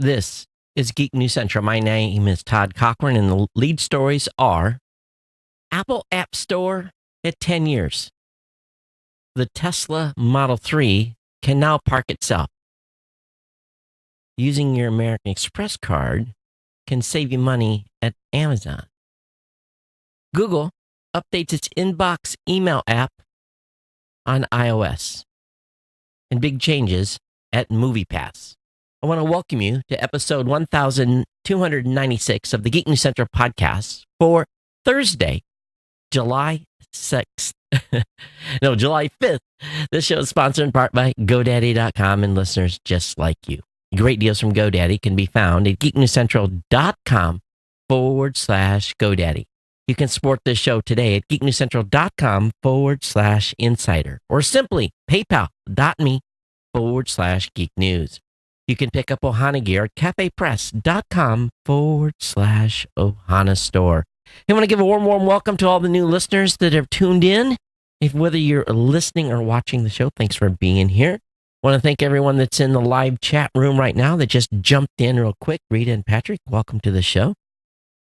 This is Geek News Central. My name is Todd Cochran, and the lead stories are Apple App Store at 10 years. The Tesla Model 3 can now park itself. Using your American Express card can save you money at Amazon. Google updates its inbox email app on iOS. And big changes at MoviePass. I want to welcome you to episode 1296 of the Geek News Central podcast for Thursday, July 6th. No, July 5th. This show is sponsored in part by GoDaddy.com and listeners just like you. Great deals from GoDaddy can be found at geeknewscentral.com/GoDaddy. You can support this show today at geeknewscentral.com/insider or simply paypal.me/geeknews. You can pick up Ohana gear at cafepress.com/Ohana store. I want to give a warm welcome to all the new listeners that have tuned in. Whether you're listening or watching the show, thanks for being here. I want to thank everyone that's in the live chat room right now that just jumped in real quick. Rita and Patrick, welcome to the show. Of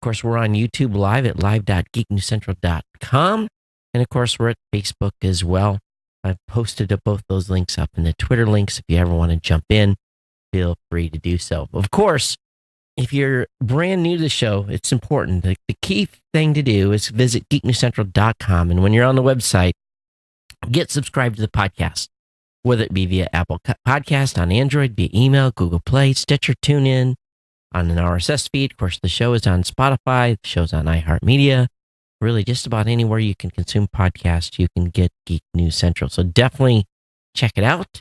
course, we're on YouTube Live at live.geeknewscentral.com. And of course, we're at Facebook as well. I've posted both those links up in the Twitter links. If you ever want to jump in, feel free to do so. Of course, if you're brand new to the show, it's important. The key thing to do is visit geeknewscentral.com. And when you're on the website, get subscribed to the podcast, whether it be via Apple Podcast, on Android, via email, Google Play, Stitcher, TuneIn, on an RSS feed. Of course, the show is on Spotify. The show's on iHeartMedia. Really, just about anywhere you can consume podcasts, you can get Geek News Central. So definitely check it out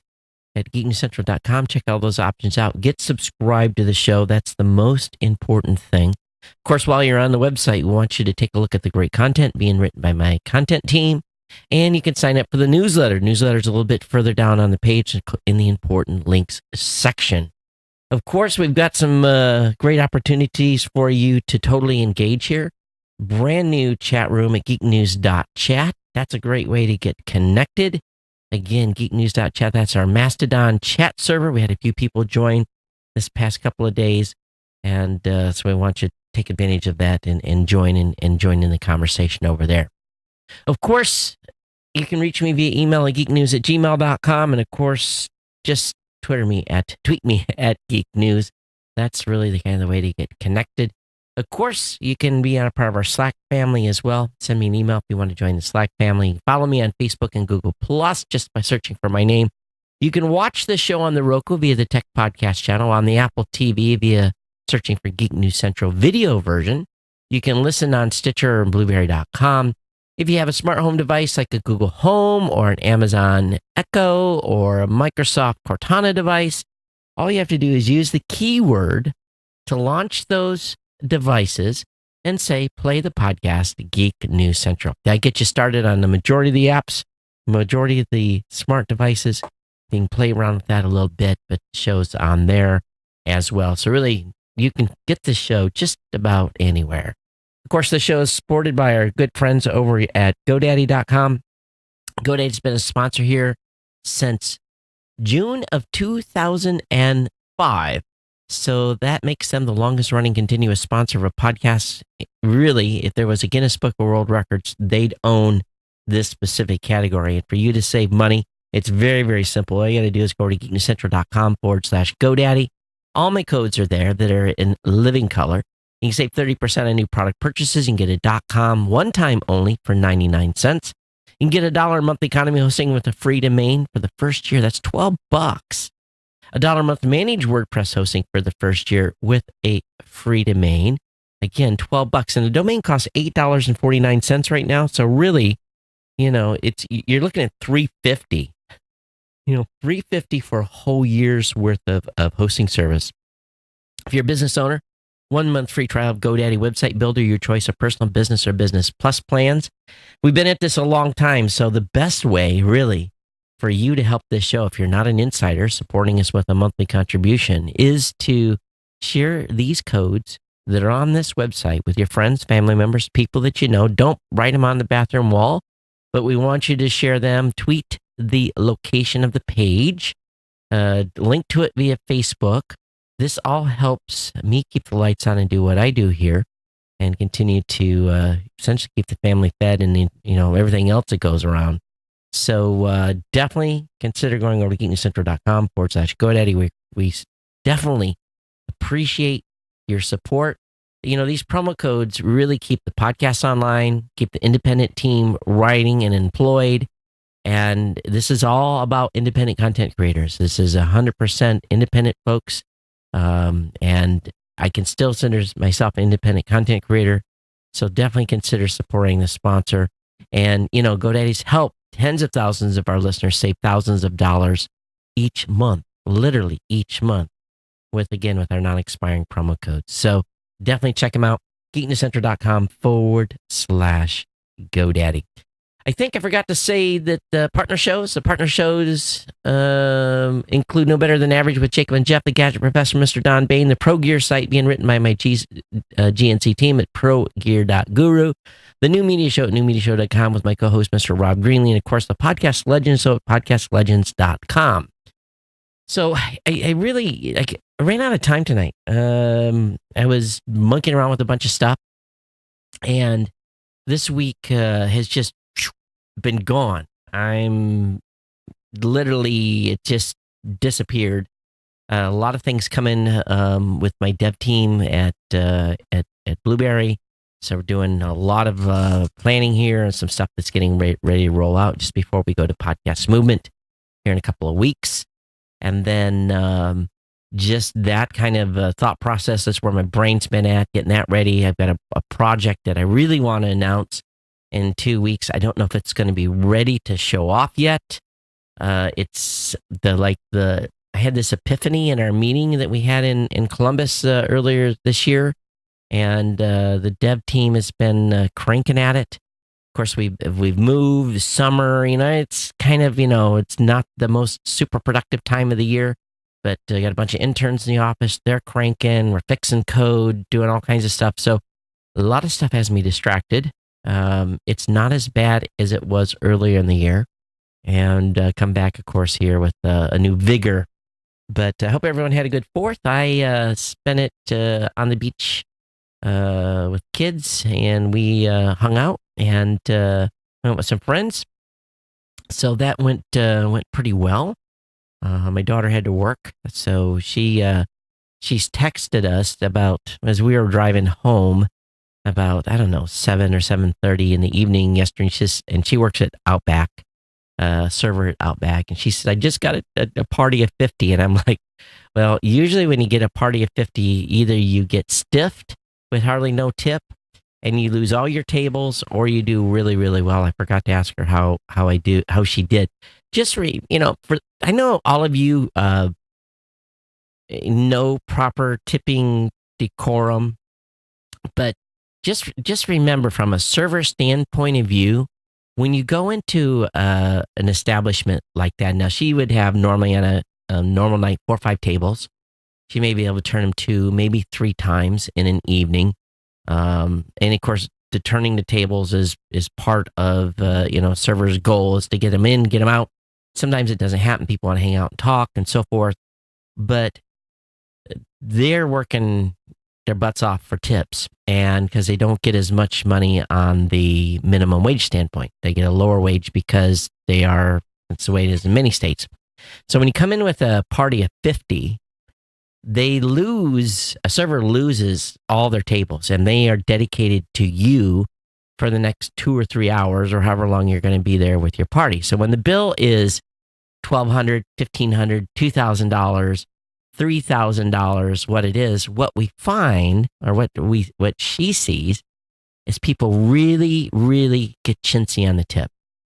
at geeknewscentral.com. Check all those options out. Get subscribed to the show. That's the most important thing. Of course, while you're on the website, we want you to take a look at the great content being written by my content team. And you can sign up for the newsletter. Newsletter's a little bit further down on the page in the important links section. Of course, we've got some great opportunities for you to totally engage here. Brand new chat room at geeknews.chat. That's a great way to get connected. Again, geeknews.chat, that's our Mastodon chat server. We had a few people join this past couple of days, and so we want you to take advantage of that and join in the conversation over there. Of course, you can reach me via email at geeknews@gmail.com, and of course, just tweet me at Geek News. That's really the kind of the way to get connected. Of course, you can be on a part of our Slack family as well. Send me an email if you want to join the Slack family. Follow me on Facebook and Google Plus just by searching for my name. You can watch the show on the Roku via the Tech Podcast channel, on the Apple TV via searching for Geek News Central video version. You can listen on Stitcher or Blueberry.com. If you have a smart home device like a Google Home or an Amazon Echo or a Microsoft Cortana device, all you have to do is use the keyword to launch those devices and say, play the podcast Geek News Central. That gets you started on the majority of the apps, majority of the smart devices. You can play around with that a little bit, but the show's on there as well. So really, you can get the show just about anywhere. Of course, the show is supported by our good friends over at GoDaddy.com. GoDaddy's been a sponsor here since June of 2005. So that makes them the longest running continuous sponsor of a podcast. Really, if there was a Guinness Book of World Records, they'd own this specific category. And for you to save money, it's very, very simple. All you got to do is go to geeknewscentral.com/GoDaddy. All my codes are there that are in living color. You can save 30% on new product purchases. You can get a .com one time only for 99 cents. You can get $1 a month economy hosting with a free domain for the first year. That's $12. $1 a month managed WordPress hosting for the first year with a free domain. Again, $12. And the domain costs $8.49 right now. So really, you're looking at $350. $350 for a whole year's worth of hosting service. If you're a business owner, 1 month free trial of GoDaddy website builder, your choice of personal, business, or business plus plans. We've been at this a long time, so the best way, really, for you to help this show, if you're not an insider supporting us with a monthly contribution, is to share these codes that are on this website with your friends, family members, people that you know. Don't write them on the bathroom wall, but we want you to share them. Tweet the location of the page, link to it via Facebook, this all helps me keep the lights on and do what I do here and continue to essentially keep the family fed and, everything else that goes around. So definitely consider going over to geeknewscentral.com/GoDaddy. We definitely appreciate your support. These promo codes really keep the podcast online, keep the independent team writing and employed. And this is all about independent content creators. This is 100% independent folks. And I can still consider myself an independent content creator. So definitely consider supporting the sponsor. And, GoDaddy's helped tens of thousands of our listeners save thousands of dollars each month, literally each month, with our non-expiring promo codes. So definitely check them out. geeknewscentral.com/GoDaddy. I think I forgot to say that the partner shows include No Better Than Average with Jacob and Jeff, the Gadget Professor, Mr. Don Bain, the Pro Gear site being written by my GNC team at progear.guru, the New Media Show at newmediashow.com with my co-host, Mr. Rob Greenlee, and of course, the Podcast Legends Show at podcastlegends.com. So I really I ran out of time tonight. I was monkeying around with a bunch of stuff, and this week has just been gone. I'm literally, it just disappeared. A lot of things coming with my dev team at Blueberry. So we're doing a lot of planning here and some stuff that's getting ready to roll out just before we go to Podcast Movement here in a couple of weeks. And then just that kind of thought process, that's where my brain's been at, getting that ready. I've got a project that I really want to announce in 2 weeks. I don't know if it's going to be ready to show off yet. It's I had this epiphany in our meeting that we had in Columbus earlier this year, and the dev team has been cranking at it. Of course, we've moved summer. It's kind of it's not the most super productive time of the year, but I got a bunch of interns in the office. They're cranking. We're fixing code, doing all kinds of stuff. So a lot of stuff has me distracted. It's not as bad as it was earlier in the year, and come back, of course, here with a new vigor. But I hope everyone had a good 4th. I spent it on the beach with kids, and we hung out and went with some friends. So that went pretty well. My daughter had to work, so she's texted us about, as we were driving home, about, I don't know, 7 or 7:30 in the evening yesterday. And she works at Outback, server at Outback. And she said, I just got a party of 50. And I'm like, well, usually when you get a party of 50, either you get stiffed with hardly no tip and you lose all your tables, or you do really, really well. I forgot to ask her how she did. Just I know all of you know proper tipping decorum, but just remember, from a server standpoint of view, when you go into an establishment like that, now she would have normally on a normal night 4 or 5 tables. She may be able to turn them 2, maybe 3 times in an evening. And of course, the turning the tables is part of server's goal is to get them in, get them out. Sometimes it doesn't happen. People want to hang out and talk and so forth, but they're working their butts off for tips, and because they don't get as much money on the minimum wage standpoint. They get a lower wage because it's the way it is in many states. So when you come in with a party of 50, a server loses all their tables, and they are dedicated to you for the next 2 or 3 hours, or however long you're going to be there with your party. So when the bill is $1,200, $1,500, $2,000, $3,000, what we find, or what she sees, is people really, really get chintzy on the tip.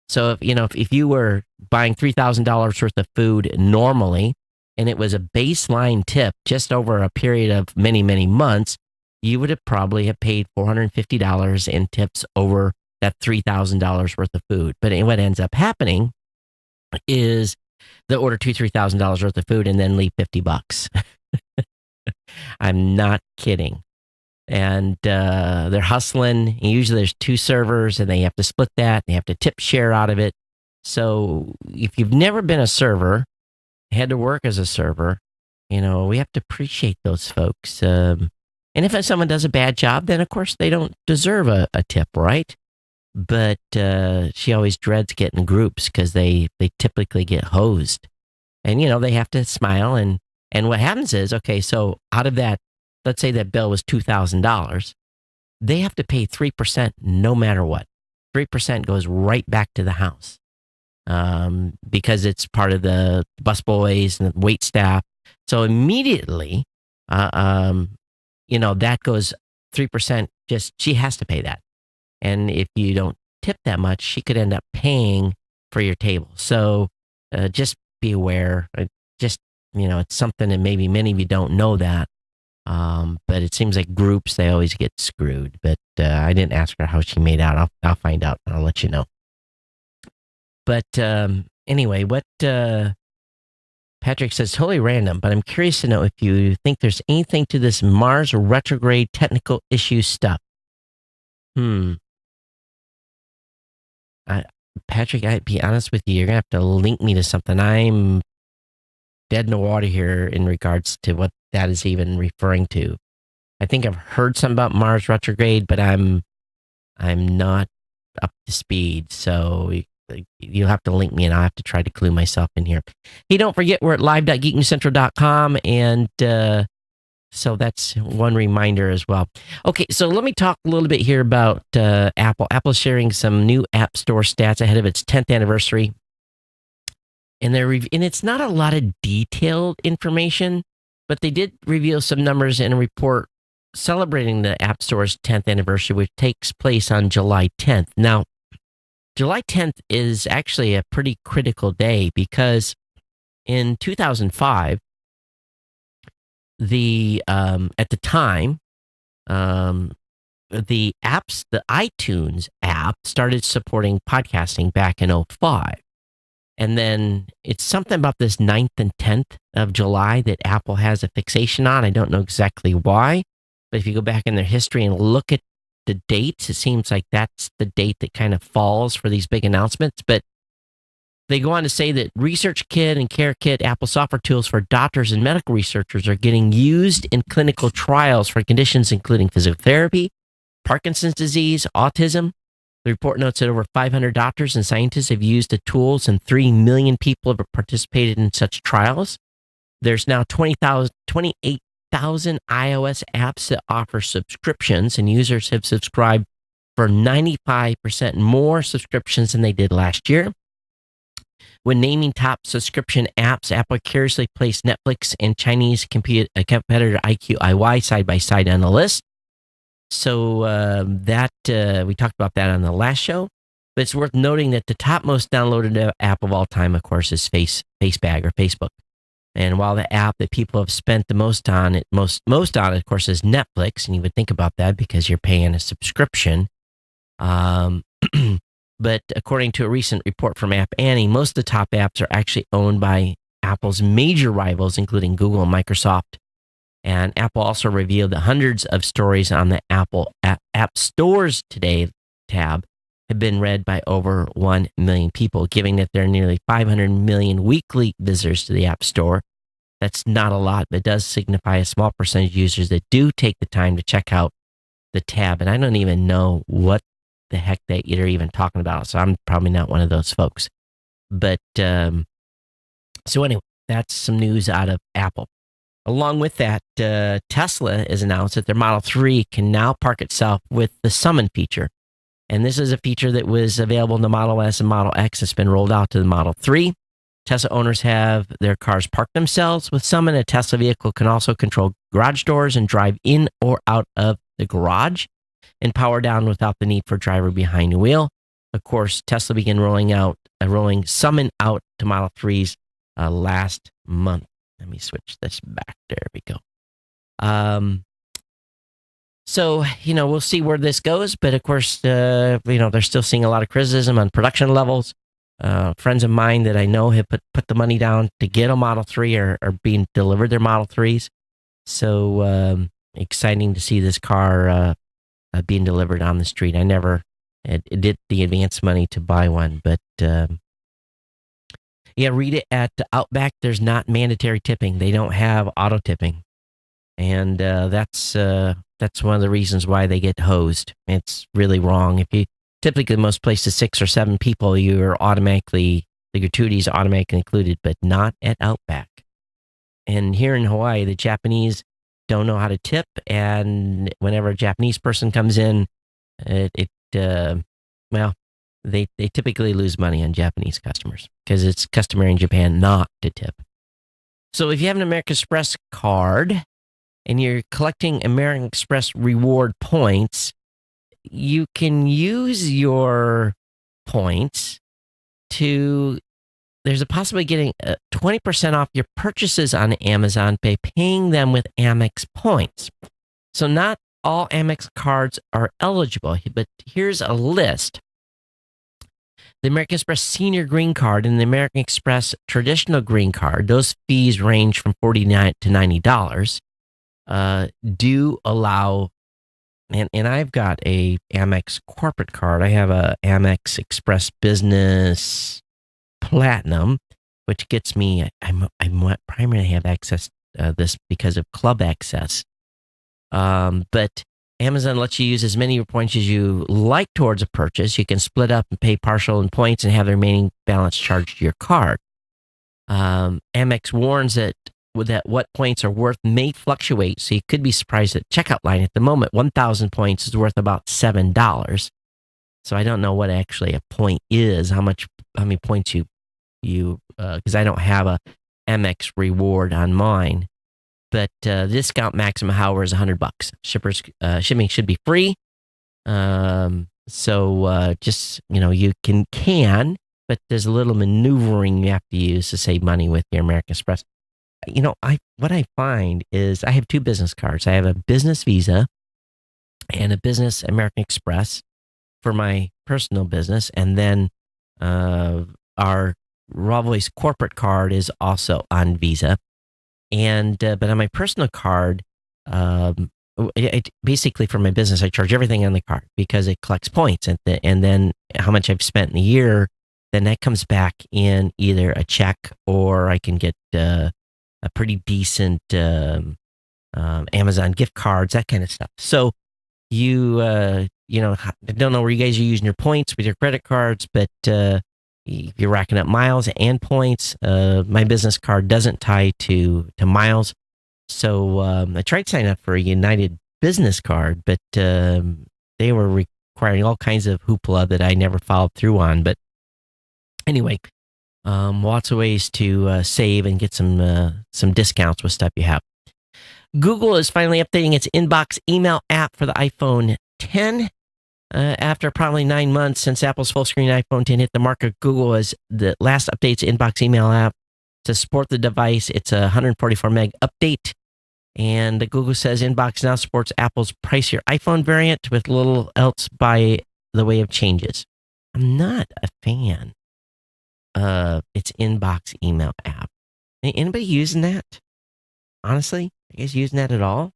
So if you were buying $3,000 worth of food normally, and it was a baseline tip just over a period of many, many months, you would have probably have paid $450 in tips over that $3,000 worth of food. But what ends up happening is they order $3,000 worth of food and then leave $50. I'm not kidding. And they're hustling. And usually there's 2 servers, and they have to split that. They have to tip share out of it. So if you've never been a server, had to work as a server, We have to appreciate those folks. And if someone does a bad job, then of course they don't deserve a tip, right? But she always dreads getting groups because they typically get hosed. And, they have to smile. And what happens is, okay, so out of that, let's say that bill was $2,000, they have to pay 3% no matter what. 3% goes right back to the house because it's part of the busboys and the wait staff. So immediately, that goes 3%. Just she has to pay that. And if you don't tip that much, she could end up paying for your table. So just be aware. It's something that maybe many of you don't know that. But it seems like groups, they always get screwed. But I didn't ask her how she made out. I'll find out and I'll let you know. But anyway, what Patrick says, totally random, but I'm curious to know if you think there's anything to this Mars retrograde technical issue stuff. Patrick, I'd be honest with you, you're going to have to link me to something. I'm dead in the water here in regards to what that is even referring to. I think I've heard something about Mars retrograde, but I'm not up to speed. So you'll have to link me and I'll have to try to clue myself in here. Hey, don't forget we're at live.geeknewscentral.com, and so that's one reminder as well. Okay, so let me talk a little bit here about Apple. Apple's sharing some new App Store stats ahead of its 10th anniversary. And it's not a lot of detailed information, but they did reveal some numbers in a report celebrating the App Store's 10th anniversary, which takes place on July 10th. Now, July 10th is actually a pretty critical day because in 2005, at the time, the iTunes app started supporting podcasting back in 2005. And then it's something about this 9th and 10th of July that Apple has a fixation on. I don't know exactly why, but if you go back in their history and look at the dates, it seems like that's the date that kind of falls for these big announcements. But they go on to say that ResearchKit and CareKit, Apple software tools for doctors and medical researchers, are getting used in clinical trials for conditions including physical therapy, Parkinson's disease, autism. The report notes that over 500 doctors and scientists have used the tools and 3 million people have participated in such trials. There's now 28,000 iOS apps that offer subscriptions, and users have subscribed for 95% more subscriptions than they did last year. When naming top subscription apps, Apple curiously placed Netflix and Chinese competitor IQIY side by side on the list. So we talked about that on the last show, but it's worth noting that the top most downloaded app of all time, of course, is Facebag or Facebook. And while the app that people have spent the most on it, most on it, of course, is Netflix, and you would think about that because you're paying a subscription. But according to a recent report from App Annie, most of the top apps are actually owned by Apple's major rivals, including Google and Microsoft. And Apple also revealed that hundreds of stories on the Apple App Stores Today tab have been read by over 1 million people, given that there are nearly 500 million weekly visitors to the App Store. That's not a lot, but it does signify a small percentage of users that do take the time to check out the tab. And I don't even know what the heck they're even talking about, so I'm probably not one of those folks. But so anyway, that's some news out of Apple. Along with that, Tesla has announced that their Model 3 can now park itself with the Summon feature. And this is a feature that was available in the Model S and Model X. It's been rolled out to the Model 3. Tesla owners have their cars park themselves with Summon. A Tesla vehicle can also control garage doors and drive in or out of the garage and power down without the need for a driver behind the wheel. Of course, Tesla began rolling Summon out to Model 3s last month. Let me switch this back. There we go. So, we'll see where this goes. But of course, they're still seeing a lot of criticism on production levels. Friends of mine that I know have put the money down to get a Model 3 are being delivered their Model 3s. So exciting to see this car being delivered on the street. I never did the advance money to buy one, but Yeah, read it at Outback. There's not mandatory tipping. They don't have auto tipping, and that's one of the reasons why they get hosed. It's really wrong. If you typically most places 6 or 7 people, you're automatically the gratuity is automatically included, but not at Outback. And here in Hawaii, the Japanese don't know how to tip, and whenever a Japanese person comes in, well, they typically lose money on Japanese customers because it's customary in Japan not to tip. So if you have an American Express card and you're collecting American Express reward points, you can use your points to, there's a possibility of getting 20% off your purchases on Amazon by paying them with Amex points. So not all Amex cards are eligible, but here's a list. The American Express Senior Green Card and the American Express Traditional Green Card, those fees range from $49 to $90, do allow, and I've got a Amex corporate card. I have a Amex Express Business Platinum, which gets me, I primarily have access this because of Club Access. But Amazon lets you use as many points as you like towards a purchase. You can split up and pay partial in points and have the remaining balance charged to your card. Amex warns that what points are worth may fluctuate, so you could be surprised at checkout line. At the moment, 1,000 points is worth about $7. So I don't know what actually a point is, how many points you because I don't have a Amex reward on mine. But the discount maximum, however, is $100. Shipping should be free. So just, you can, but there's a little maneuvering you have to use to save money with your American Express. What I find is I have 2 business cards. I have a business Visa and a business American Express for my personal business. And then our Raw Voice corporate card is also on Visa. And but on my personal card, basically for my business, I charge everything on the card because it collects points, and then how much I've spent in the year, then that comes back in either a check or I can get a pretty decent Amazon gift cards, that kind of stuff. So I don't know where you guys are using your points with your credit cards, but if you're racking up miles and points, my business card doesn't tie to miles. So I tried to sign up for a United business card, but they were requiring all kinds of hoopla that I never followed through on. But anyway, lots of ways to save and get some discounts with stuff you have. Google is finally updating its inbox email app for the iPhone 10. After probably 9 months since Apple's full-screen iPhone 10 hit the market, Google is the last update's inbox email app to support the device. It's a 144 meg update, and Google says Inbox now supports Apple's pricier iPhone variant with little else by the way of changes. I'm not a fan of its inbox email app. Anybody using that? Honestly, you guys using that at all?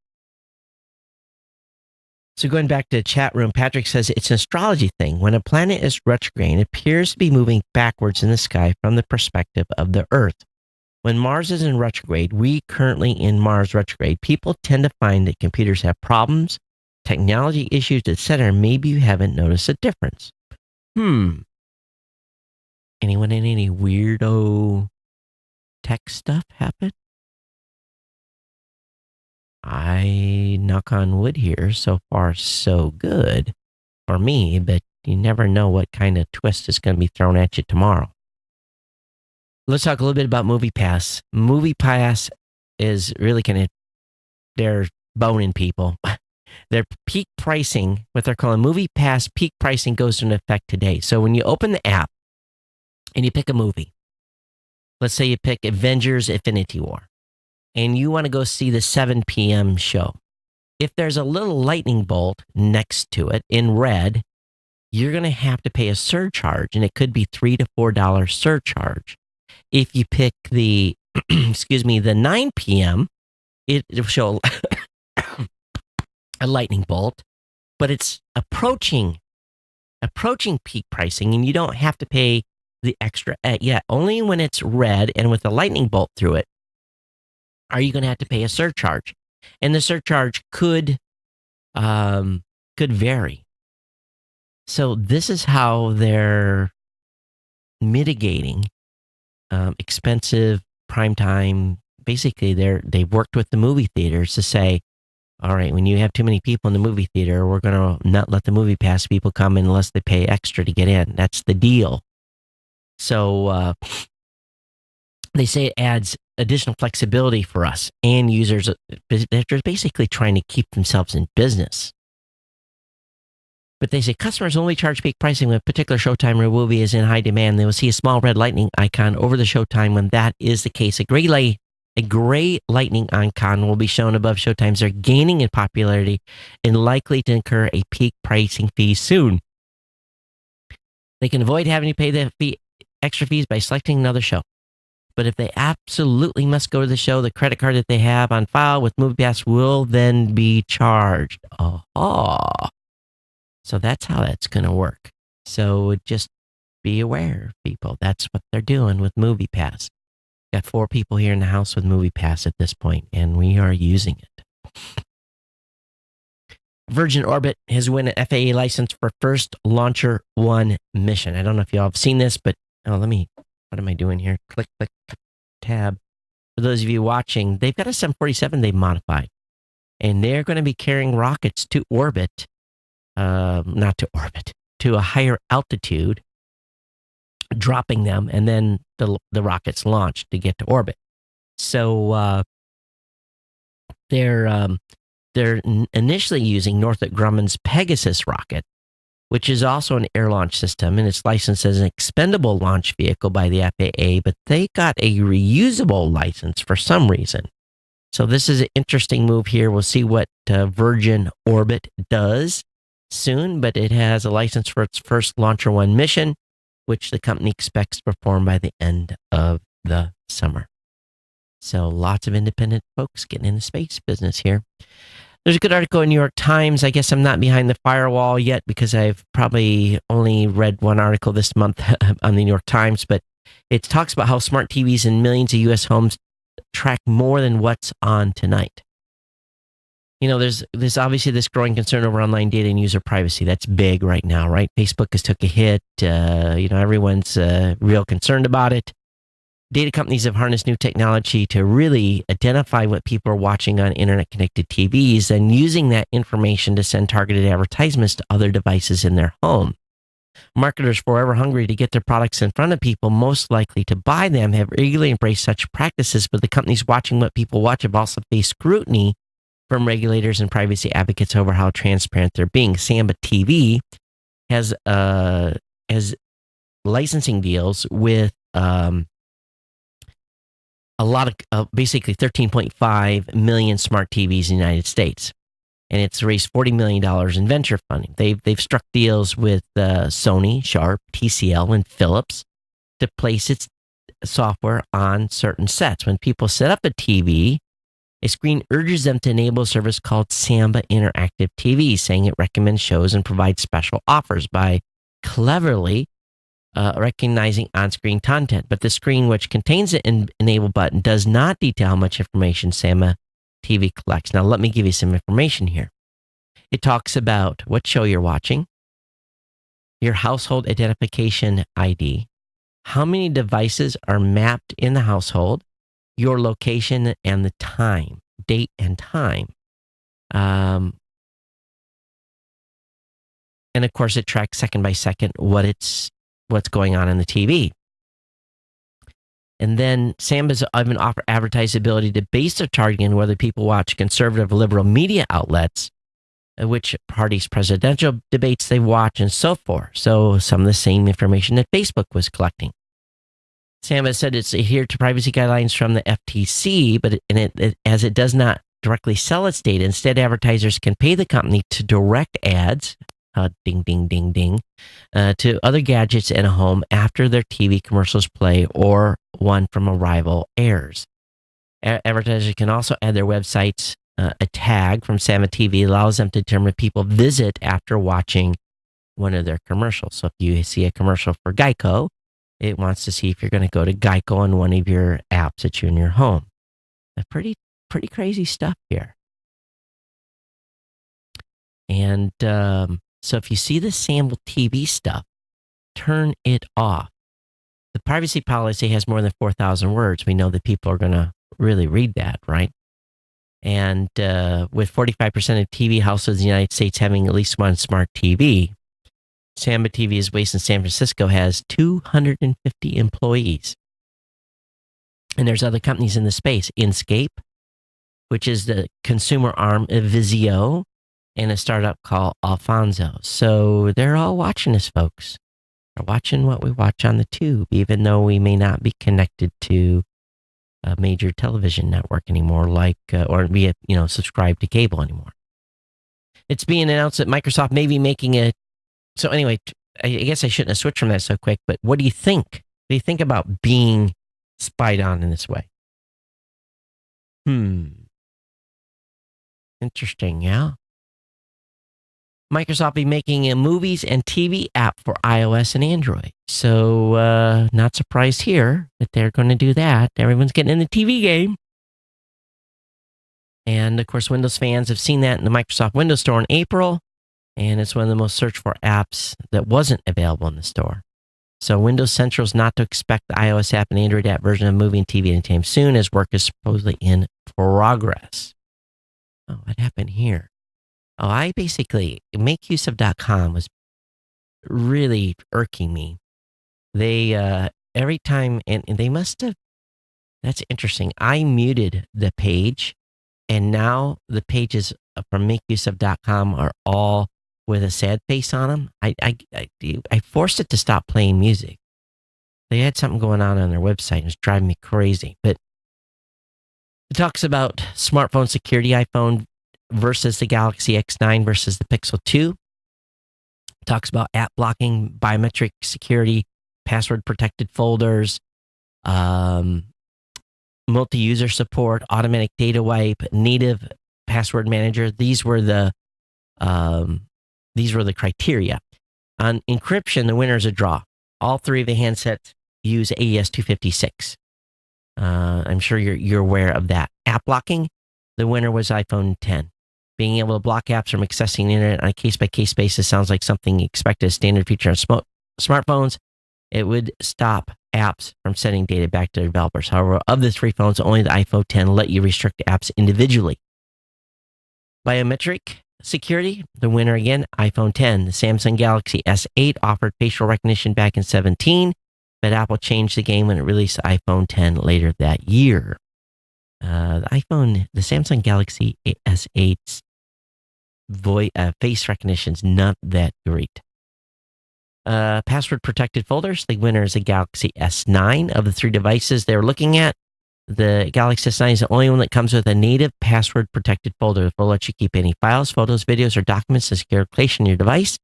So going back to the chat room, Patrick says it's an astrology thing. When a planet is retrograde, it appears to be moving backwards in the sky from the perspective of the Earth. When Mars is in retrograde, we currently in Mars retrograde, people tend to find that computers have problems, technology issues, etc. Maybe you haven't noticed a difference. Anyone in any weirdo tech stuff happen? I knock on wood here. So far, so good for me, but you never know what kind of twist is going to be thrown at you tomorrow. Let's talk a little bit about MoviePass. MoviePass is really they're boning people. Their peak pricing, what they're calling MoviePass peak pricing, goes into effect today. So when you open the app and you pick a movie, let's say you pick Avengers Infinity War, and you want to go see the 7 p.m. show. If there's a little lightning bolt next to it in red, you're going to have to pay a surcharge, and it could be $3 to $4 surcharge. If you pick the, the 9 p.m., it'll show a lightning bolt, but it's approaching peak pricing, and you don't have to pay the extra ad. Yeah, only when it's red and with a lightning bolt through it are you going to have to pay a surcharge. And the surcharge could vary. So this is how they're mitigating expensive primetime. Basically, they've worked with the movie theaters to say, all right, when you have too many people in the movie theater, we're going to not let the movie pass people come in unless they pay extra to get in. That's the deal. So they say it adds additional flexibility for us and users. They're basically trying to keep themselves in business. But they say customers only charge peak pricing when a particular showtime or movie is in high demand. They will see a small red lightning icon over the showtime when that is the case. A gray lightning icon will be shown above showtimes. They're gaining in popularity and likely to incur a peak pricing fee soon. They can avoid having to pay the extra fees by selecting another show. But if they absolutely must go to the show, the credit card that they have on file with MoviePass will then be charged. Oh. So that's how that's going to work. So just be aware, people. That's what they're doing with MoviePass. Got 4 people here in the house with MoviePass at this point, and we are using it. Virgin Orbit has won an FAA license for first Launcher 1 mission. I don't know if y'all have seen this, but what am I doing here? Click, tab. For those of you watching, they've got a 747 they've modified, and they're going to be carrying rockets to orbit. To a higher altitude, dropping them, and then the rockets launch to get to orbit. So they're initially using Northrop Grumman's Pegasus rocket, which is also an air launch system, and it's licensed as an expendable launch vehicle by the FAA, but they got a reusable license for some reason. So this is an interesting move here. We'll see what Virgin Orbit does soon, but it has a license for its first Launcher 1 mission, which the company expects to perform by the end of the summer. So lots of independent folks getting in the space business here. There's a good article in New York Times. I guess I'm not behind the firewall yet because I've probably only read one article this month on the New York Times, but it talks about how smart TVs in millions of U.S. homes track more than what's on tonight. You know, there's obviously this growing concern over online data and user privacy. That's big right now, right? Facebook has took a hit. Everyone's real concerned about it. Data companies have harnessed new technology to really identify what people are watching on internet-connected TVs and using that information to send targeted advertisements to other devices in their home. Marketers forever hungry to get their products in front of people most likely to buy them have eagerly embraced such practices, but the companies watching what people watch have also faced scrutiny from regulators and privacy advocates over how transparent they're being. Samba TV has licensing deals with a lot of basically 13.5 million smart TVs in the United States, and it's raised $40 million in venture funding. They've struck deals with Sony, Sharp, TCL, and Philips to place its software on certain sets. When people set up a TV, a screen urges them to enable a service called Samba Interactive TV, saying it recommends shows and provides special offers by cleverly recognizing on-screen content. But the screen, which contains the enable button, does not detail how much information Samba TV collects. Now, let me give you some information here. It talks about what show you're watching, your household identification ID, how many devices are mapped in the household, your location and the time, date and time. And of course, it tracks second by second what's going on in the TV. And then Samba's even advertised the ability to base their targeting on whether people watch conservative or liberal media outlets, which parties' presidential debates they watch, and so forth. So some of the same information that Facebook was collecting. Samba said it's adhered to privacy guidelines from the FTC, but as it does not directly sell its data, instead advertisers can pay the company to direct ads, ding, ding, ding, ding, to other gadgets in a home after their TV commercials play or one from a rival airs. Advertisers can also add their websites a tag from Samba TV allows them to determine if people visit after watching one of their commercials. So if you see a commercial for Geico, It wants to see if you're going to go to Geico on one of your apps that you in your home. Pretty crazy stuff here. And so if you see the sample TV stuff, turn it off. The privacy policy has more than 4,000 words. We know that people are going to really read that, right? And with 45% of TV households in the United States having at least one smart TV, Samba TV is based in San Francisco, has 250 employees. And there's other companies in the space, Inscape, which is the consumer arm of Vizio, and a startup called Alfonso. So they're all watching us, folks. They're watching what we watch on the tube, even though we may not be connected to a major television network anymore, or be subscribed to cable anymore. It's being announced that Microsoft may be making a. So anyway, I guess I shouldn't have switched from that so quick. But what do you think? What do you think about being spied on in this way? Interesting, yeah. Microsoft be making a movies and TV app for iOS and Android. So not surprised here that they're going to do that. Everyone's getting in the TV game. And of course, Windows fans have seen that in the Microsoft Windows Store in April. And it's one of the most searched for apps that wasn't available in the store. So Windows Central is not to expect the iOS app and Android app version of movie and TV anytime soon, as work is supposedly in progress. Oh, what happened here? Oh, I basically, makeuseof.com was really irking me. They, every time, and they must have, that's interesting. I muted the page, and now the pages from makeuseof.com are all with a sad face on them. I forced it to stop playing music. They had something going on their website. It was driving me crazy. But it talks about smartphone security, iPhone versus the Galaxy X9 versus the Pixel 2. It talks about app blocking, biometric security, password protected folders, multi-user support, automatic data wipe, native password manager. These were the criteria. On encryption, the winner is a draw. All three of the handsets use AES 256. I'm sure you're aware of that. App blocking, the winner was iPhone 10. Being able to block apps from accessing the internet on a case-by-case basis sounds like something expected as standard feature on smartphones. It would stop apps from sending data back to developers. However, of the three phones, only the iPhone 10 let you restrict apps individually. Biometric security, the winner again, iPhone 10. The Samsung Galaxy S8 offered facial recognition back in 2017, but Apple changed the game when it released the iPhone 10 later that year. The Samsung Galaxy S8's face recognition is not that great. Password protected folders, the winner is a Galaxy S9. Of the three devices they're looking at, the Galaxy S9 is the only one that comes with a native password protected folder. It will let you keep any files, photos, videos, or documents in a secure location on your device.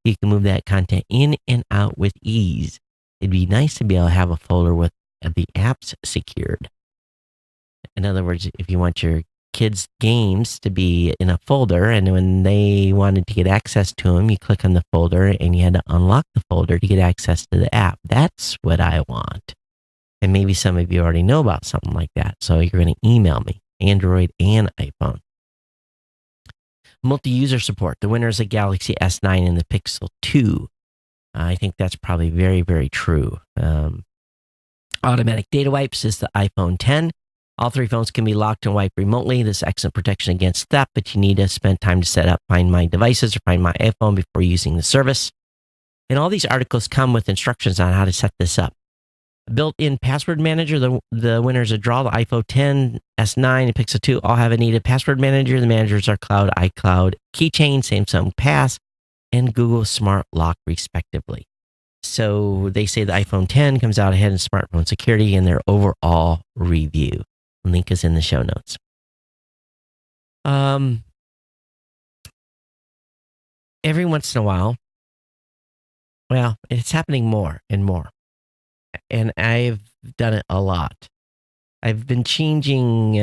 You can move that content in and out with ease. It'd be nice to be able to have a folder with the apps secured. In other words, if you want your kids' games to be in a folder, and when they wanted to get access to them, you click on the folder and you had to unlock the folder to get access to the app. That's what I want. And maybe some of you already know about something like that. So you're going to email me, Android and iPhone. Multi-user support. The winner is a Galaxy S9 and the Pixel 2. I think that's probably very, very true. Automatic data wipes is the iPhone 10. All three phones can be locked and wiped remotely. This is excellent protection against theft, but you need to spend time to set up Find My Devices or Find My iPhone before using the service. And all these articles come with instructions on how to set this up. Built-in password manager, the winners a draw. The iPhone 10, S9, and Pixel 2 all have a native password manager. The managers are Cloud, iCloud, Keychain, Samsung Pass, and Google Smart Lock, respectively. So they say the iPhone 10 comes out ahead in smartphone security in their overall review. Link is in the show notes. Every once in a while, well, it's happening more and more. And I've done it a lot. I've been changing,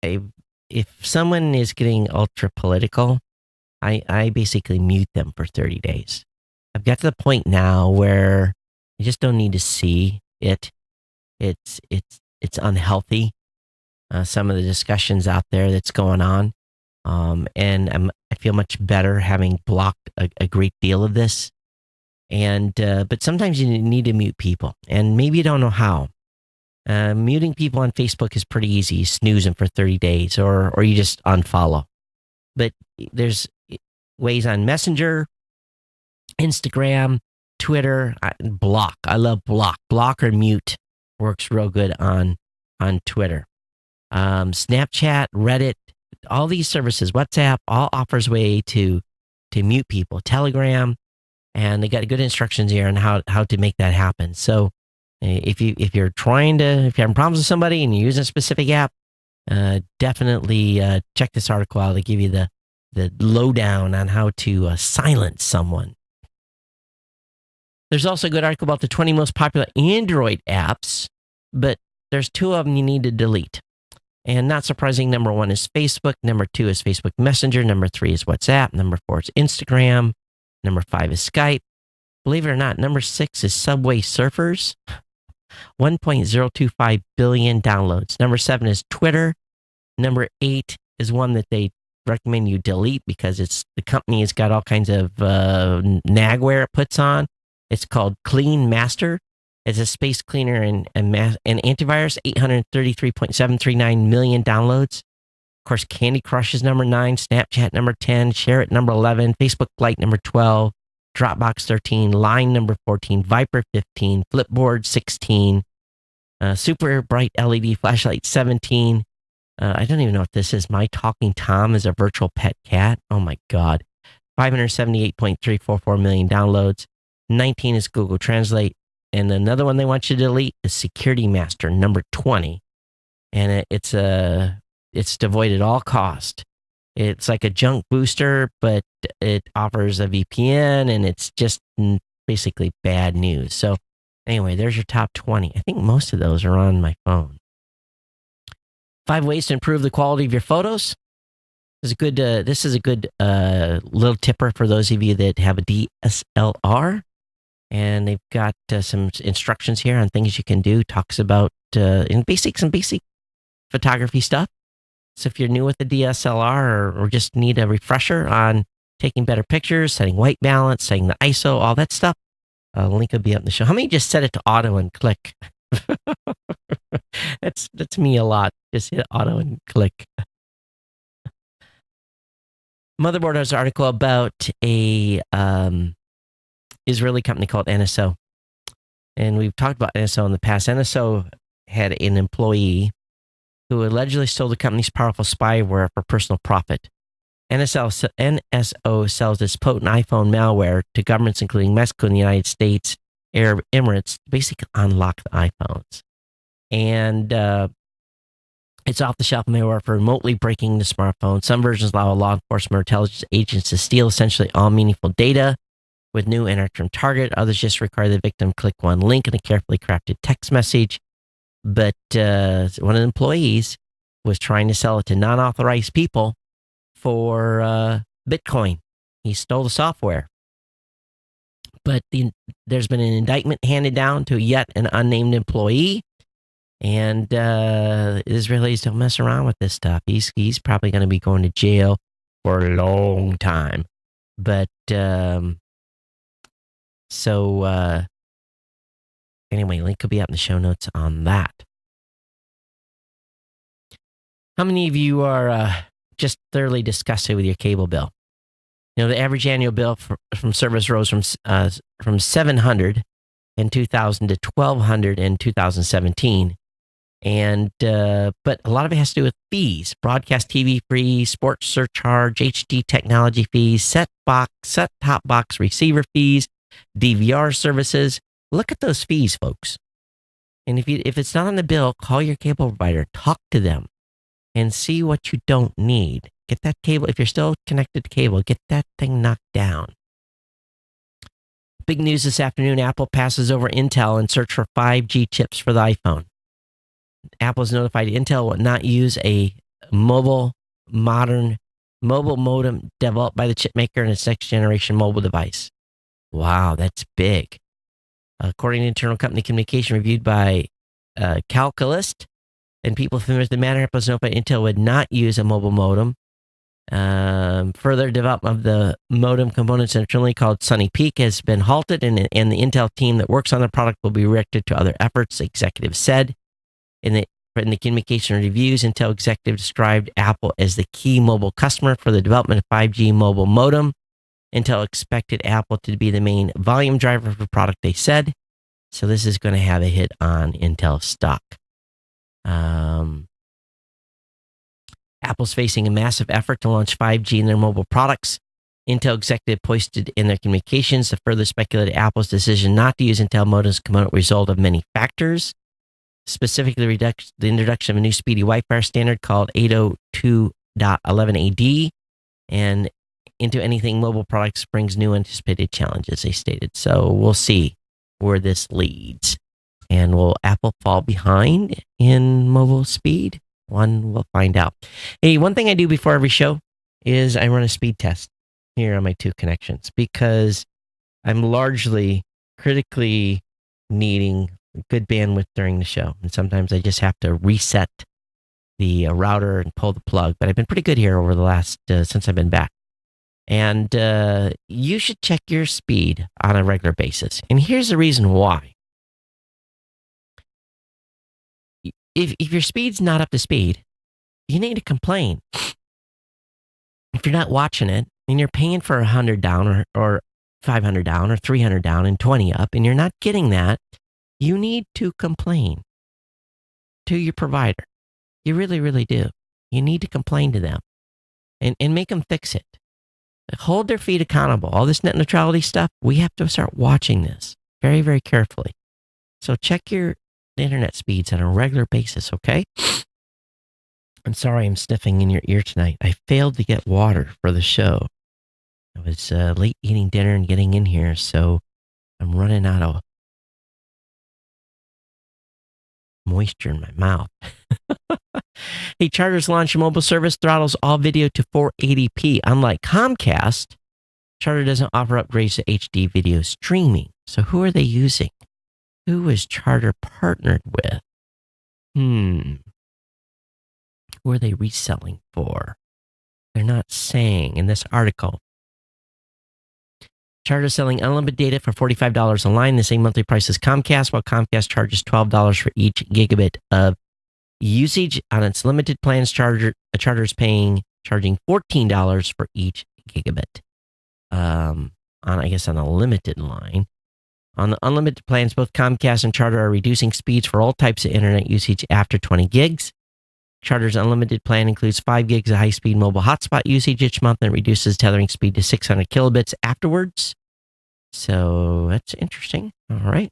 if someone is getting ultra political, I basically mute them for 30 days. I've got to the point now where You just don't need to see it. It's unhealthy. Some of the discussions out there that's going on, and I feel much better having blocked a great deal of this. And but sometimes you need to mute people, and maybe you don't know how. Muting people on Facebook is pretty easy. You snooze them for 30 days, or you just unfollow. But there's ways on Messenger, Instagram, Twitter, block. I love block. Block or mute works real good on Twitter. Snapchat, Reddit, all these services, WhatsApp, all offers way to mute people. Telegram, and they got good instructions here on how to make that happen. So if you're having problems with somebody and you're using a specific app, definitely check this article out. They give you the lowdown on how to silence someone. There's also a good article about the 20 most popular Android apps, but there's 2 of them you need to delete. And not surprising, number 1 is Facebook, number 2 is Facebook Messenger, number 3 is WhatsApp, number 4 is Instagram, number 5 is Skype. Believe it or not, number 6 is Subway Surfers, 1.025 billion downloads. Number 7 is Twitter. Number 8 is one that they recommend you delete because the company has got all kinds of nagware it puts on. It's called Clean Master. It's a space cleaner and antivirus, 833.739 million downloads. Of course, Candy Crush is number 9, Snapchat number 10, Share It number 11, Facebook Lite number 12, Dropbox 13, Line number 14, Viper 15, Flipboard 16, Super Bright LED Flashlight 17. I don't even know what this is. My Talking Tom is a virtual pet cat. Oh my God. 578.344 million downloads. 19 is Google Translate. And another one they want you to delete is Security Master, number 20. And it's devoid at all cost. It's like a junk booster, but it offers a VPN, and it's just basically bad news. So anyway, there's your top 20. I think most of those are on my phone. 5 ways to improve the quality of your photos. This is a good little tipper for those of you that have a DSLR. And they've got some instructions here on things you can do. Talks about some basic photography stuff. So if you're new with the DSLR or just need a refresher on taking better pictures, setting white balance, setting the ISO, all that stuff, link will be up in the show. How many just set it to auto and click? That's me a lot. Just hit auto and click. Motherboard has an article about a Israeli company called NSO. And we've talked about NSO in the past. NSO had an employee who allegedly stole the company's powerful spyware for personal profit. NSO sells its potent iPhone malware to governments including Mexico and the United States, Arab Emirates, to basically unlock the iPhones. And it's off-the-shelf malware for remotely breaking the smartphone. Some versions allow law enforcement or intelligence agents to steal essentially all meaningful data with new and from target. Others just require the victim click one link in a carefully crafted text message. But one of the employees was trying to sell it to non-authorized people for Bitcoin. He stole the software. But there's been an indictment handed down to yet an unnamed employee. And Israelis don't mess around with this stuff. He's probably going to be going to jail for a long time. But anyway, link will be up in the show notes on that. How many of you are just thoroughly disgusted with your cable bill? You know, the average annual bill from service rose from $700 in 2000 to $1,200 in 2017. And but a lot of it has to do with fees: broadcast TV fees, sports surcharge, HD technology fees, set-top box receiver fees, DVR services. Look at those fees, folks. And if it's not on the bill, call your cable provider, talk to them, and see what you don't need. Get that cable. If you're still connected to cable, get that thing knocked down. Big news this afternoon: Apple passes over Intel in search for 5G chips for the iPhone. Apple has notified Intel will not use a modern mobile modem developed by the chip maker in its next generation mobile device. Wow, that's big. According to internal company communication reviewed by Calculist and people familiar with the matter, it was notified Intel would not use a mobile modem. Further development of the modem components internally called Sunny Peak has been halted, and the Intel team that works on the product will be redirected to other efforts, executives said. In the communication reviews, Intel executive described Apple as the key mobile customer for the development of 5G mobile modem. Intel expected Apple to be the main volume driver for the product, they said. So this is going to have a hit on Intel stock. Apple's facing a massive effort to launch 5G in their mobile products. Intel executive posted in their communications to further speculate Apple's decision not to use Intel modems component result of many factors, specifically the introduction of a new speedy Wi-Fi standard called 802.11ad, and into anything mobile products brings new anticipated challenges, they stated. So we'll see where this leads. And will Apple fall behind in mobile speed? One will find out. Hey, one thing I do before every show is I run a speed test here on my two connections because I'm largely critically needing good bandwidth during the show. And sometimes I just have to reset the router and pull the plug. But I've been pretty good here over the last, since I've been back. And you should check your speed on a regular basis. And here's the reason why. If your speed's not up to speed, you need to complain. If you're not watching it and you're paying for 100 down or 500 down or 300 down and 20 up and you're not getting that, you need to complain to your provider. You really, really do. You need to complain to them and make them fix it. Hold their feet accountable. All this net neutrality stuff, we have to start watching this very, very carefully. So check your internet speeds on a regular basis, okay? I'm sorry I'm sniffing in your ear tonight. I failed to get water for the show. I was late eating dinner and getting in here, so I'm running out of moisture in my mouth. Hey, Charter's launched a mobile service, throttles all video to 480p. Unlike Comcast, Charter doesn't offer upgrades to HD video streaming. So who are they using? Who is Charter partnered with? Who are they reselling for? They're not saying in this article. Charter selling unlimited data for $45 online, the same monthly price as Comcast, while Comcast charges $12 for each gigabit of usage on its limited plans. Charter is charging $14 for each gigabit. On a limited line. On the unlimited plans, both Comcast and Charter are reducing speeds for all types of internet usage after 20 gigs. Charter's unlimited plan includes 5 gigs of high-speed mobile hotspot usage each month and reduces tethering speed to 600 kilobits afterwards. So that's interesting. All right.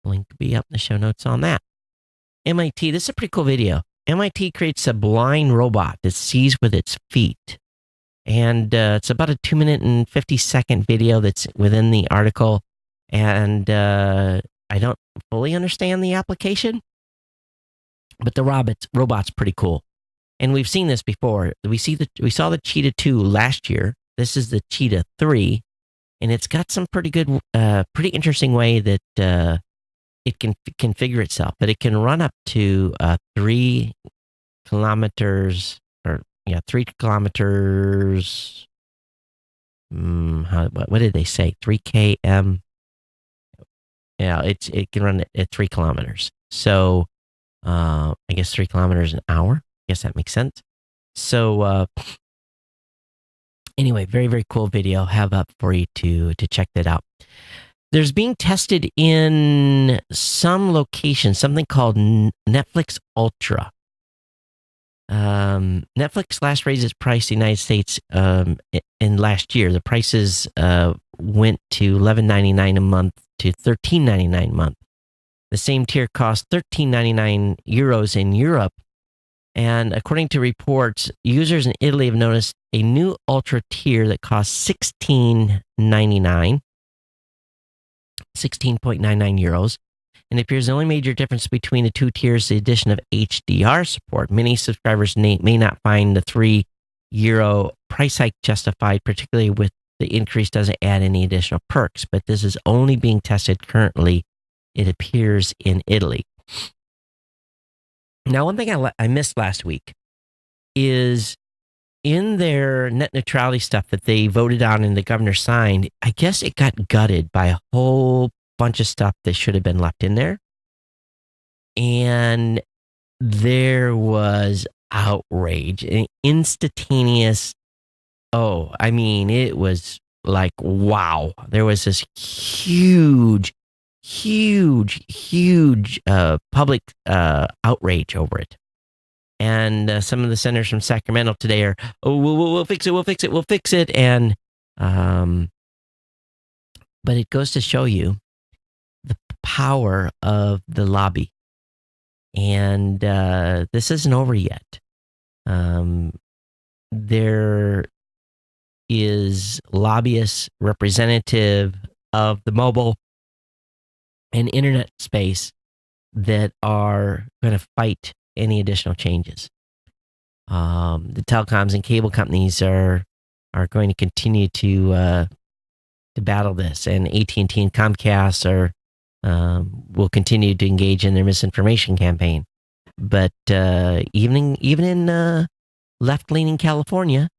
Link will be up in the show notes on that. MIT, this is a pretty cool video. MIT creates a blind robot that sees with its feet. And it's about a 2-minute and 50-second video that's within the article. And I don't fully understand the application, but the robot's pretty cool. And we've seen this before. We saw the Cheetah 2 last year. This is the Cheetah 3, and it's got some pretty good, pretty interesting way that it can configure itself. But it can run up to 3 kilometers, 3 kilometers. What did they say? 3 km. Yeah, it can run at 3 kilometers. So, I guess 3 kilometers an hour. I guess that makes sense. So, anyway, very, very cool video. Have up for you to check that out. There's being tested in some locations, something called Netflix Ultra. Netflix last raised its price in the United States in last year. The prices went to $11.99 a month to $13.99 a month. The same tier cost €13.99 in Europe. And according to reports, users in Italy have noticed a new Ultra tier that costs €16.99 €16.99. And it appears the only major difference between the two tiers is the addition of HDR support. Many subscribers may not find the €3 price hike justified, particularly with the increase doesn't add any additional perks, but this is only being tested currently, it appears, in Italy. Now, one thing I missed last week is in their net neutrality stuff that they voted on and the governor signed, I guess it got gutted by a whole bunch of stuff that should have been left in there. And there was outrage, and instantaneous. Oh, I mean, it was like, wow. There was this huge public outrage over it. And some of the senators from Sacramento today are, oh, we'll fix it. And, but it goes to show you the power of the lobby. And this isn't over yet. There is lobbyist representative of the mobile and internet space that are going to fight any additional changes. The telecoms and cable companies are going to continue to battle this, and AT&T and Comcast will continue to engage in their misinformation campaign. But even in left-leaning California,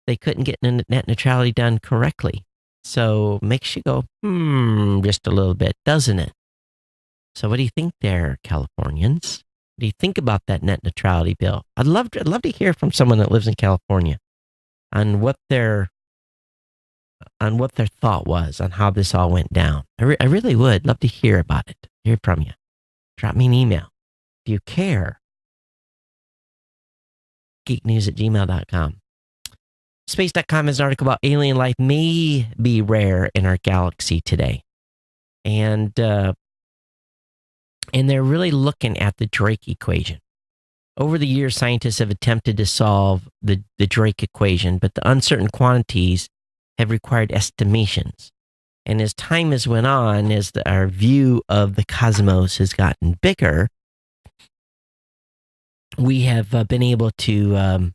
they couldn't get net neutrality done correctly. So makes you go, just a little bit, doesn't it? So what do you think there, Californians? What do you think about that net neutrality bill? I'd love to hear from someone that lives in California on what their thought was on how this all went down. I really would love to hear about it. Hear from you. Drop me an email if you care. geeknews@gmail.com. Space.com has an article about alien life may be rare in our galaxy today. And they're really looking at the Drake equation. Over the years, scientists have attempted to solve the Drake equation, but the uncertain quantities have required estimations. And as time has went on, as our view of the cosmos has gotten bigger, we have been able to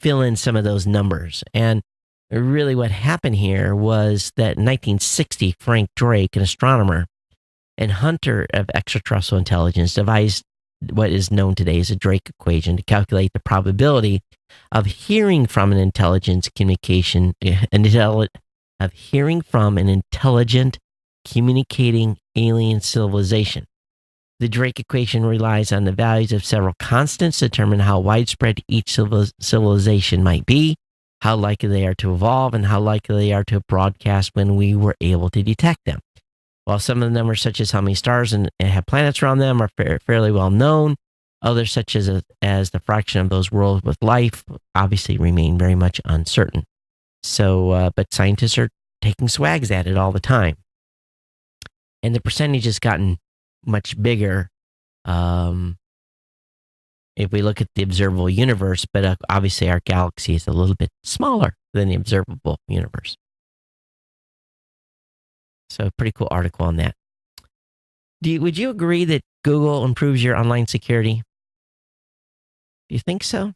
fill in some of those numbers. And really what happened here was that in 1960, Frank Drake, an astronomer and hunter of extraterrestrial intelligence, devised what is known today as a Drake equation to calculate the probability of hearing from an intelligent communicating alien civilization. The Drake equation relies on the values of several constants to determine how widespread each civilization might be, how likely they are to evolve, and how likely they are to broadcast when we were able to detect them. While some of the numbers, such as how many stars and have planets around them, are fairly well known, others, such as the fraction of those worlds with life, obviously remain very much uncertain. So, but scientists are taking swags at it all the time. And the percentage has gotten much bigger if we look at the observable universe, but obviously our galaxy is a little bit smaller than the observable universe. So, pretty cool article on that. Would you agree that Google improves your online security? Do you think so?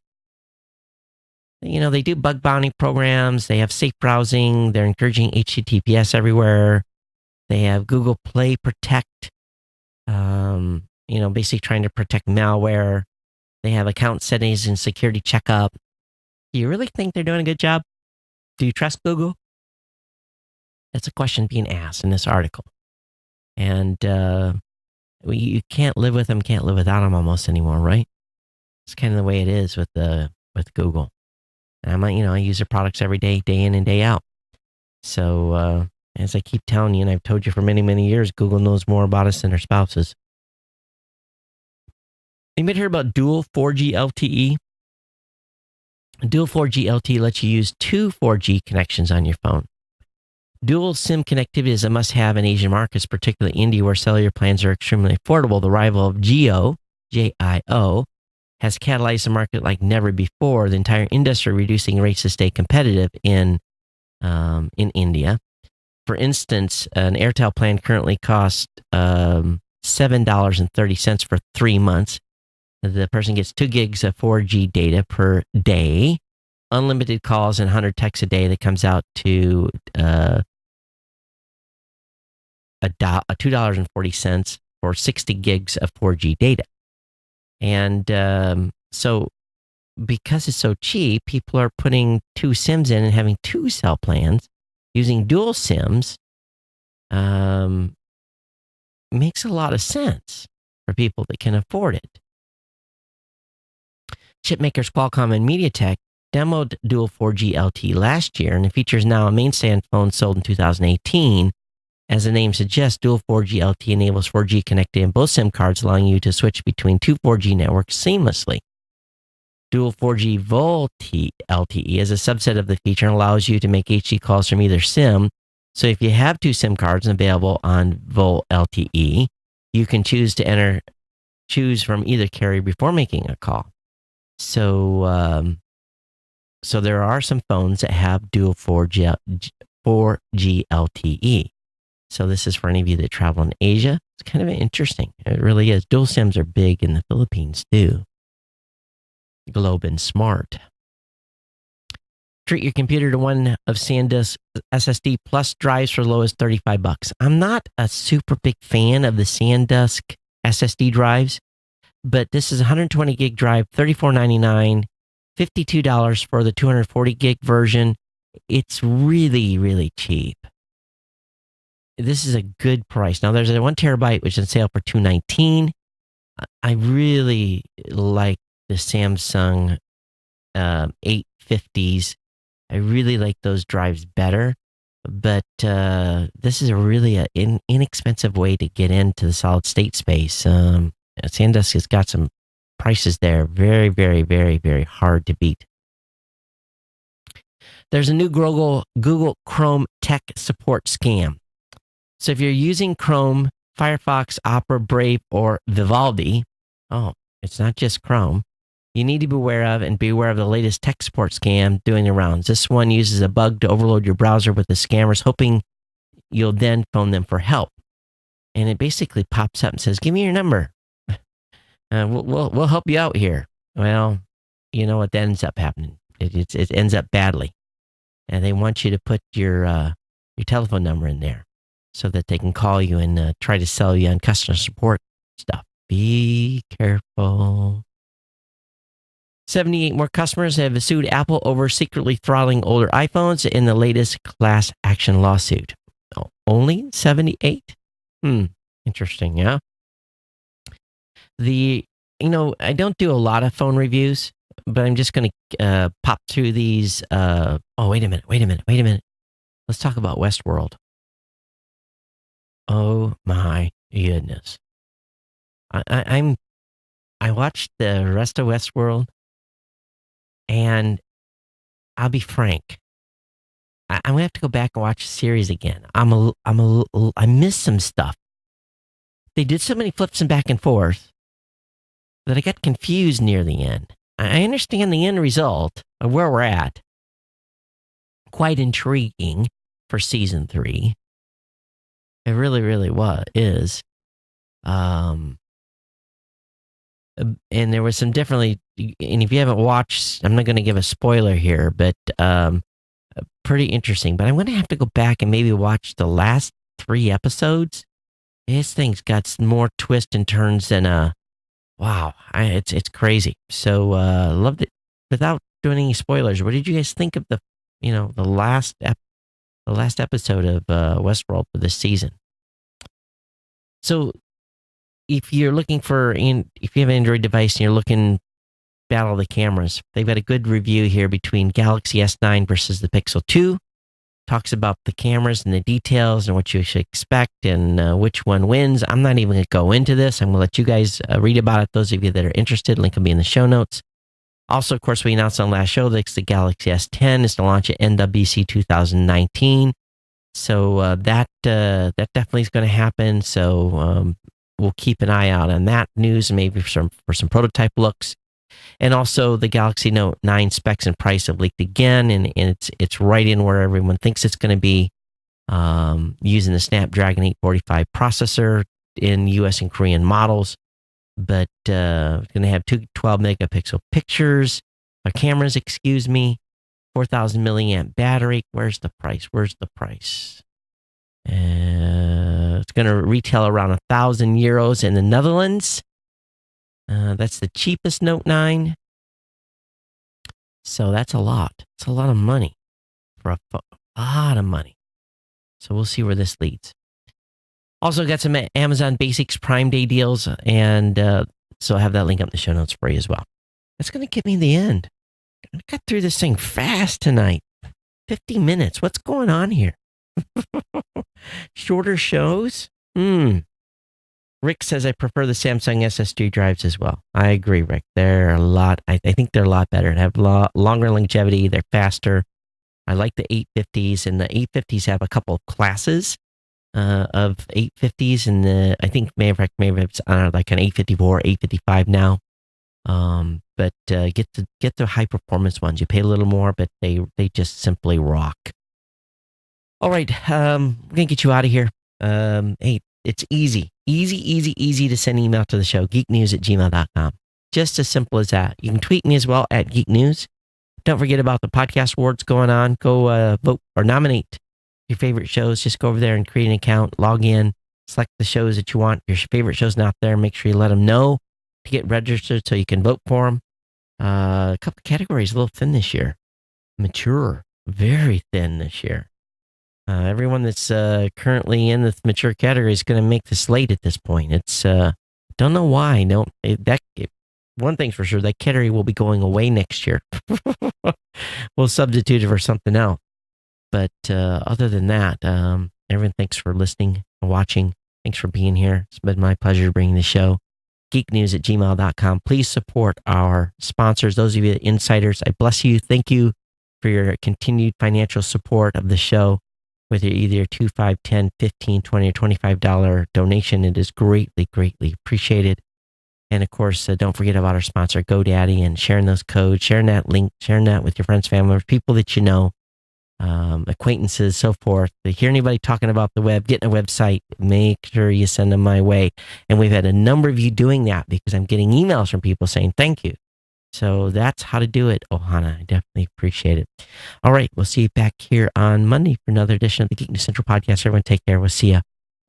You know, they do bug bounty programs. They have safe browsing. They're encouraging HTTPS everywhere. They have Google Play Protect, basically trying to protect malware. They have account settings and security checkup. Do you really think they're doing a good job? Do you trust Google? That's a question being asked in this article. And you can't live with them, can't live without them almost anymore, right? It's kind of the way it is with Google. And I use their products every day, day in and day out. So as I keep telling you, and I've told you for many, many years, Google knows more about us than our spouses. Anybody heard about dual 4G LTE? Dual 4G LTE lets you use two 4G connections on your phone. Dual SIM connectivity is a must-have in Asian markets, particularly India, where cellular plans are extremely affordable. The arrival of Jio, J-I-O, has catalyzed a market like never before. The entire industry reducing rates to stay competitive in India. For instance, an Airtel plan currently costs $7.30 for 3 months. The person gets 2 gigs of 4G data per day. unlimited calls and 100 texts a day. That comes out to $2.40 for 60 gigs of 4G data. And so because it's so cheap, people are putting 2 SIMs in and having 2 cell plans. Using dual SIMs makes a lot of sense for people that can afford it. Chip makers Qualcomm and MediaTek demoed dual 4G LTE last year, and the feature is now a mainstay on phones sold in 2018. As the name suggests, dual 4G LTE enables 4G connectivity in both SIM cards, allowing you to switch between 2 4G networks seamlessly. Dual 4G VoLTE LTE is a subset of the feature and allows you to make HD calls from either SIM. So if you have 2 SIM cards available on VoLTE, you can choose from either carrier before making a call. So there are some phones that have dual 4G LTE. So this is for any of you that travel in Asia. It's kind of interesting. It really is. Dual SIMs are big in the Philippines too. Globe and Smart. Treat your computer to one of SanDisk SSD Plus drives for as low as $35. I'm not a super big fan of the SanDisk SSD drives, but this is a 120 gig drive, $34.99, $52 for the 240 gig version. It's really, really cheap. This is a good price. Now there's a 1 terabyte, which is on sale for $219. I really like the Samsung 850s. I really like those drives better, but this is a really inexpensive way to get into the solid state space. SanDisk has got some prices there, very, very, very, very hard to beat. There's a new Google Chrome tech support scam. So if you're using Chrome, Firefox, Opera, Brave, or Vivaldi, it's not just Chrome, you need to be aware of the latest tech support scam doing the rounds. This one uses a bug to overload your browser with the scammers, hoping you'll then phone them for help. And it basically pops up and says, "Give me your number. We'll help you out here." Well, you know what ends up happening? It ends up badly, and they want you to put your telephone number in there so that they can call you and try to sell you on customer support stuff. Be careful. 78 more customers have sued Apple over secretly throttling older iPhones in the latest class action lawsuit. Oh, only 78? Interesting, yeah. I don't do a lot of phone reviews, but I'm just going to pop through these. Wait a minute. Let's talk about Westworld. Oh my goodness. I watched the rest of Westworld, and I'll be frank. I'm gonna have to go back and watch the series again. I missed some stuff. They did so many flips and back and forth that I got confused near the end. I understand the end result of where we're at. Quite intriguing for season 3. It really, really is. And there was some and if you haven't watched, I'm not going to give a spoiler here, but pretty interesting. But I'm going to have to go back and maybe watch the last 3 episodes. This thing's got more twists and turns than wow, it's crazy. So loved it. Without doing any spoilers, what did you guys think of the last episode of Westworld for this season? So if you're looking if you have an Android device and you're looking battle the cameras, they've got a good review here between Galaxy S9 versus the Pixel 2. Talks about the cameras and the details and what you should expect and which one wins. I'm not even going to go into this. I'm going to let you guys read about it. Those of you that are interested, link will be in the show notes. Also, of course, we announced on last show that the Galaxy S10 is to launch at NWDC 2019. So that definitely is going to happen. So we'll keep an eye out on that news, maybe for some prototype looks. And also the Galaxy Note 9 specs and price have leaked again, and it's right in where everyone thinks it's going to be, using the Snapdragon 845 processor in US and Korean models. But it's going to have 2 12 megapixel cameras, 4,000 milliamp battery. Where's the price? It's going to retail around €1,000 in the Netherlands. That's the cheapest Note 9. So that's a lot. It's a lot of money for a lot of money. So we'll see where this leads. Also got some Amazon Basics Prime Day deals, and so I have that link up in the show notes for you as well. That's going to get me to the end. I got through this thing fast tonight. 50 minutes. What's going on here? Shorter shows? Rick says, I prefer the Samsung SSD drives as well. I agree, Rick. They're a lot, I think they're a lot better. They have longer longevity. They're faster. I like the 850s, and the 850s have a couple of classes of 850s, and I think maybe it's like an 854, 855 now. But get the high performance ones. You pay a little more, but they just simply rock. All right, we're gonna get you out of here. Hey, it's easy to send email to the show, geeknews@gmail.com. Just as simple as that. You can tweet me as well at Geek News. Don't forget about the podcast awards going on. Go vote or nominate your favorite shows. Just go over there and create an account, log in, select the shows that you want. Your favorite show's not there. Make sure you let them know to get registered so you can vote for them. A couple of categories, a little thin this year. Mature, very thin this year. Everyone that's currently in the mature category is going to make the slate at this point. It's don't know why. One thing's for sure, that category will be going away next year. We'll substitute it for something else. But other than that, everyone, thanks for listening and watching. Thanks for being here. It's been my pleasure bringing the show. geeknews@gmail.com. Please support our sponsors, those of you insiders. I bless you. Thank you for your continued financial support of the show. Whether either your $2, $5, $10, $15, $20, or $25 donation, it is greatly, greatly appreciated. And of course, don't forget about our sponsor, GoDaddy, and sharing those codes, sharing that link, sharing that with your friends, family, people that you know, acquaintances, so forth. If you hear anybody talking about the web, getting a website, make sure you send them my way. And we've had a number of you doing that because I'm getting emails from people saying thank you. So that's how to do it, Ohana. I definitely appreciate it. All right, we'll see you back here on Monday for another edition of the Geek News Central podcast. Everyone take care. We'll see you.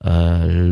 Aloha.